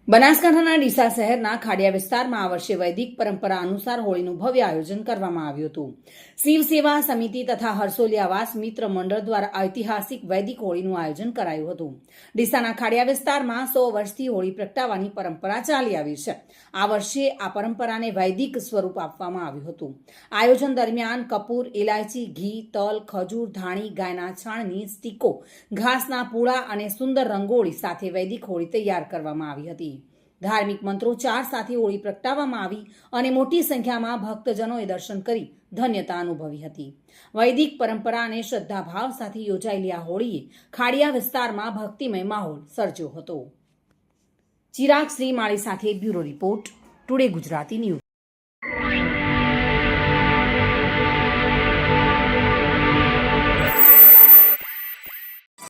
બનાસકાંઠાના ડીસા શહેરના ખાડિયા વિસ્તારમાં આ વર્ષે વૈદિક પરંપરા અનુસાર હોળીનું ભવ્ય આયોજન કરવામાં આવ્યું હતું. શિવ સેવા સમિતિ તથા હરસોલી આવાસ મિત્ર મંડળ દ્વારા ઐતિહાસિક વૈદિક હોળીનું આયોજન કરાયું હતું. ડીસાના ખાડિયા વિસ્તારમાં 100 વર્ષથી હોળી પ્રગટાવવાની પરંપરા ચાલી આવી છે. આ વર્ષે આ પરંપરાને વૈદિક સ્વરૂપ આપવામાં આવ્યું હતું. આયોજન દરમિયાન કપૂર, ઇલાયચી, ઘી, તલ, ખજૂર, ધાણી, ગાયના છાણની સ્ટીકો, ઘાસના પૂળા અને સુંદર રંગોળી સાથે વૈદિક હોળી તૈયાર કરવામાં આવી હતી. ધાર્મિક મંત્રોચ્ચાર સાથે હોળી પ્રગટાવવામાં આવી અને મોટી સંખ્યામાં ભક્તજનોએ દર્શન કરી ધન્યતા અનુભવી હતી. વૈદિક પરંપરા અને શ્રદ્ધાભાવ સાથે યોજાયેલી આ હોળીએ ખાડિયા વિસ્તારમાં ભક્તિમય માહોલ સર્જ્યો હતો. ચિરાગ શ્રીમાળી સાથે bureau report, today Gujarati news.